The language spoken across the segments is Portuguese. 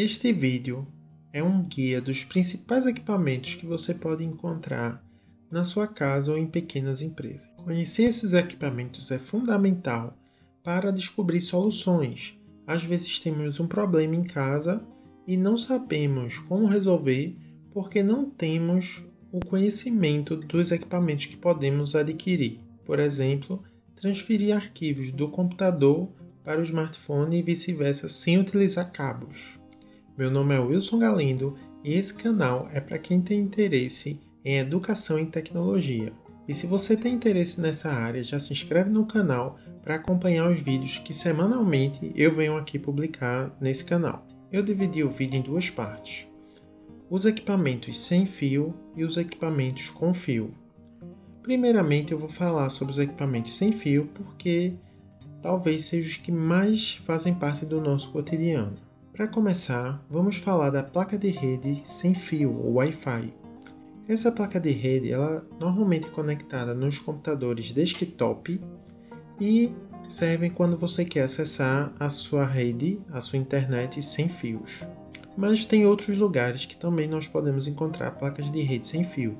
Este vídeo é um guia dos principais equipamentos que você pode encontrar na sua casa ou em pequenas empresas. Conhecer esses equipamentos é fundamental para descobrir soluções. Às vezes temos um problema em casa e não sabemos como resolver porque não temos o conhecimento dos equipamentos que podemos adquirir. Por exemplo, transferir arquivos do computador para o smartphone e vice-versa sem utilizar cabos. Meu nome é Wilson Galindo e esse canal é para quem tem interesse em educação e tecnologia. E se você tem interesse nessa área, já se inscreve no canal para acompanhar os vídeos que semanalmente eu venho aqui publicar nesse canal. Eu dividi o vídeo em duas partes: os equipamentos sem fio e os equipamentos com fio. Primeiramente eu vou falar sobre os equipamentos sem fio porque talvez sejam os que mais fazem parte do nosso cotidiano. Para começar, vamos falar da placa de rede sem fio, ou Wi-Fi. Essa placa de rede ela normalmente é conectada nos computadores desktop e serve quando você quer acessar a sua rede, a sua internet sem fios. Mas tem outros lugares que também nós podemos encontrar placas de rede sem fio,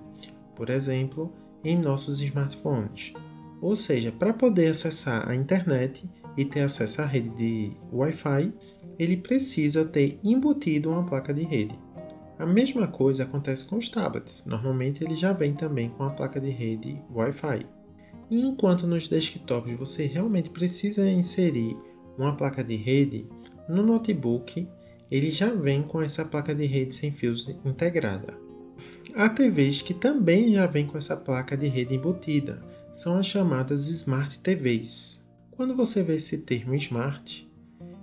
por exemplo, em nossos smartphones. Ou seja, para poder acessar a internet e ter acesso à rede de Wi-Fi, ele precisa ter embutido uma placa de rede. A mesma coisa acontece com os tablets. Normalmente ele já vem também com a placa de rede Wi-Fi. E enquanto nos desktops você realmente precisa inserir uma placa de rede, no notebook ele já vem com essa placa de rede sem fios integrada. Há TVs que também já vêm com essa placa de rede embutida, são as chamadas Smart TVs. Quando você vê esse termo Smart,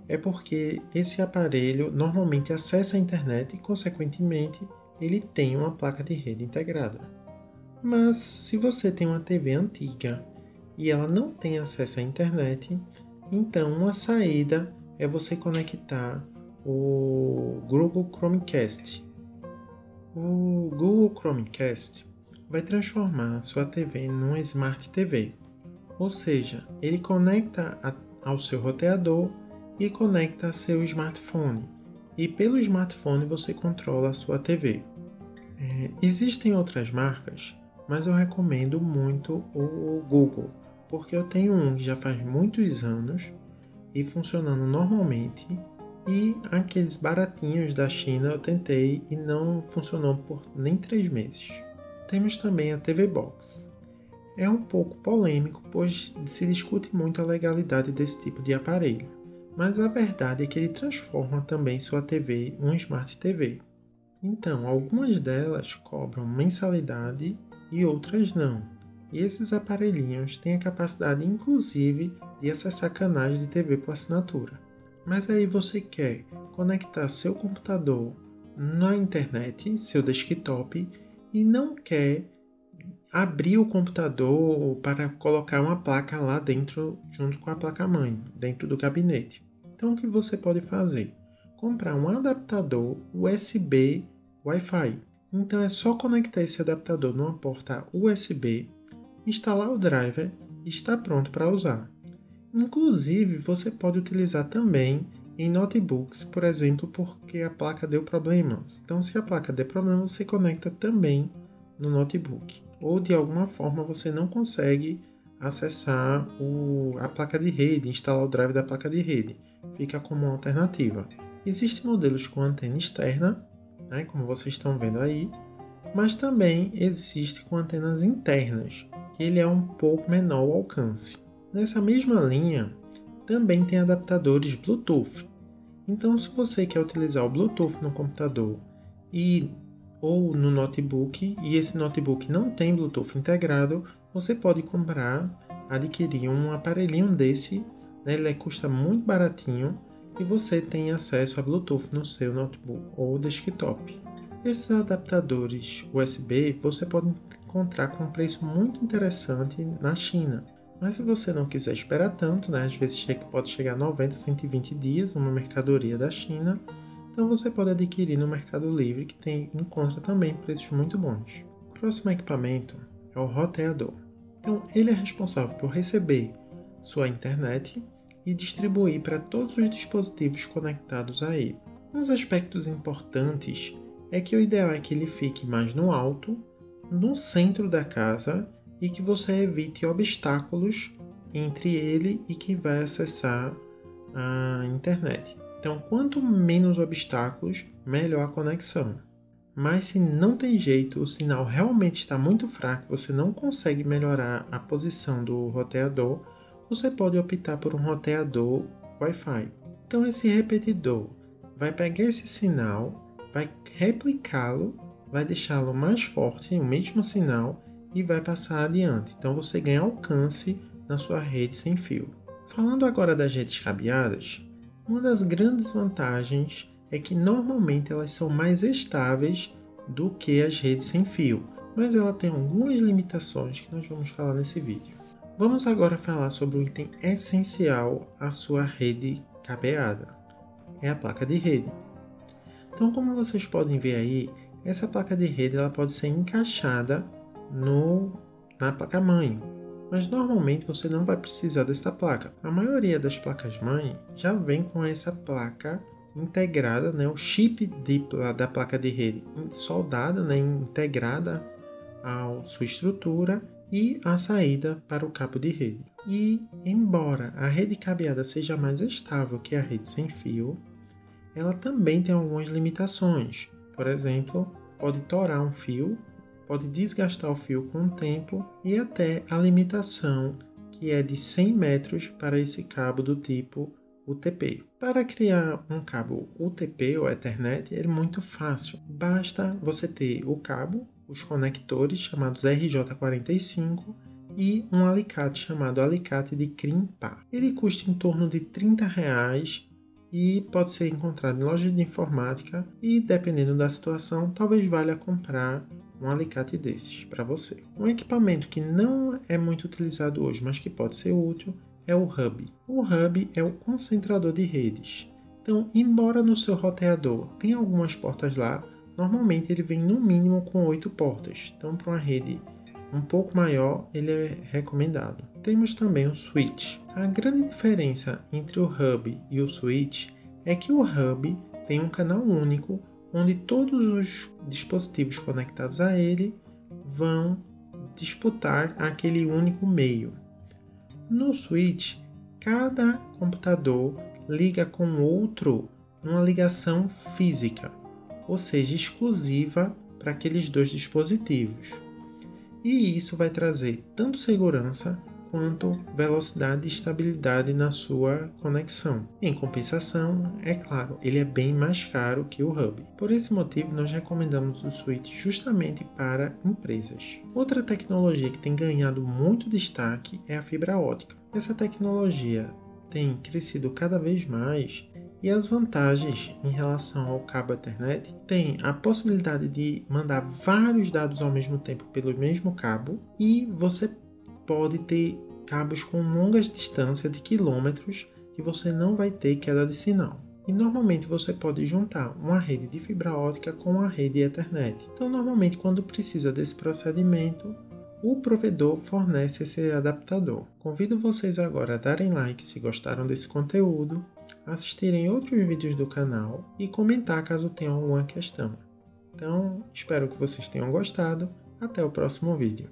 é porque esse aparelho normalmente acessa a internet e, consequentemente, ele tem uma placa de rede integrada. Mas se você tem uma TV antiga e ela não tem acesso à internet, então uma saída é você conectar o Google Chromecast. O Google Chromecast vai transformar sua TV numa Smart TV, ou seja, ele conecta ao seu roteador e conecta a seu smartphone, e pelo smartphone você controla a sua TV. Existem outras marcas, mas eu recomendo muito o Google, porque eu tenho um que já faz muitos anos e funcionando normalmente, e aqueles baratinhos da China eu tentei e não funcionou por nem 3 meses. Temos também a TV Box. É um pouco polêmico, pois se discute muito a legalidade desse tipo de aparelho, mas a verdade é que ele transforma também sua TV em uma Smart TV. Então, algumas delas cobram mensalidade e outras não. E esses aparelhinhos têm a capacidade, inclusive, de acessar canais de TV por assinatura. Mas aí você quer conectar seu computador na internet, seu desktop, e não quer abrir o computador para colocar uma placa lá dentro, junto com a placa-mãe, dentro do gabinete. Então o que você pode fazer? Comprar um adaptador USB Wi-Fi. Então é só conectar esse adaptador numa porta USB, instalar o driver e está pronto para usar. Inclusive, você pode utilizar também em notebooks, por exemplo, porque a placa deu problemas. Então, se a placa der problema, você conecta também no notebook. Ou, de alguma forma, você não consegue acessar a placa de rede, instalar o drive da placa de rede. Fica como uma alternativa. Existem modelos com antena externa, né, como vocês estão vendo aí, mas também existe com antenas internas, que ele é um pouco menor o alcance. Nessa mesma linha, também tem adaptadores Bluetooth. Então, se você quer utilizar o Bluetooth no computador ou no notebook, e esse notebook não tem Bluetooth integrado, você pode adquirir um aparelhinho desse, né? Ele custa muito baratinho e você tem acesso a Bluetooth no seu notebook ou desktop. Esses adaptadores USB você pode encontrar com um preço muito interessante na China. Mas se você não quiser esperar tanto, né, às vezes pode chegar a 90, 120 dias uma mercadoria da China, então você pode adquirir no Mercado Livre, que encontra também preços muito bons. O próximo equipamento é o roteador. Então ele é responsável por receber sua internet e distribuir para todos os dispositivos conectados a ele. Uns aspectos importantes é que o ideal é que ele fique mais no alto, no centro da casa e que você evite obstáculos entre ele e quem vai acessar a internet. Então, quanto menos obstáculos, melhor a conexão. Mas se não tem jeito, o sinal realmente está muito fraco, você não consegue melhorar a posição do roteador, você pode optar por um roteador Wi-Fi. Então esse repetidor vai pegar esse sinal, vai replicá-lo, vai deixá-lo mais forte, o mesmo sinal, e vai passar adiante. Então você ganha alcance na sua rede sem fio. Falando agora das redes cabeadas, uma das grandes vantagens é que normalmente elas são mais estáveis do que as redes sem fio, mas ela tem algumas limitações que nós vamos falar nesse vídeo. Vamos agora falar sobre o item essencial à sua rede cabeada, é a placa de rede. Então, como vocês podem ver aí, essa placa de rede ela pode ser encaixada na placa-mãe, mas normalmente você não vai precisar desta placa. A maioria das placas-mãe já vem com essa placa integrada, o chip da placa de rede soldada, integrada à sua estrutura e a saída para o cabo de rede. E, embora a rede cabeada seja mais estável que a rede sem fio, ela também tem algumas limitações. Por exemplo, pode torar um fio, pode desgastar o fio com o tempo e até a limitação que é de 100 metros para esse cabo do tipo UTP. Para criar um cabo UTP ou Ethernet é muito fácil. Basta você ter o cabo, os conectores chamados RJ45 e um alicate chamado alicate de crimpar. Ele custa em torno de R$30 e pode ser encontrado em lojas de informática e, dependendo da situação, talvez valha comprar um alicate desses para você. Um equipamento que não é muito utilizado hoje, mas que pode ser útil, é o hub. O hub é o concentrador de redes. Então, embora no seu roteador tenha algumas portas lá, normalmente ele vem no mínimo com 8 portas. Então, para uma rede um pouco maior, ele é recomendado. Temos também o switch. A grande diferença entre o hub e o switch é que o hub tem um canal único, onde todos os dispositivos conectados a ele vão disputar aquele único meio. No switch, cada computador liga com outro numa ligação física, ou seja, exclusiva para aqueles dois dispositivos. E isso vai trazer tanto segurança quanto velocidade e estabilidade na sua conexão. Em compensação, é claro, ele é bem mais caro que o hub. Por esse motivo, nós recomendamos o switch justamente para empresas. Outra tecnologia que tem ganhado muito destaque é a fibra ótica. Essa tecnologia tem crescido cada vez mais e as vantagens em relação ao cabo Ethernet tem a possibilidade de mandar vários dados ao mesmo tempo pelo mesmo cabo e você pode ter cabos com longas distâncias de quilômetros que você não vai ter queda de sinal. E normalmente você pode juntar uma rede de fibra ótica com uma rede Ethernet. Então normalmente quando precisa desse procedimento, o provedor fornece esse adaptador. Convido vocês agora a darem like se gostaram desse conteúdo, assistirem outros vídeos do canal e comentar caso tenham alguma questão. Então, espero que vocês tenham gostado. Até o próximo vídeo.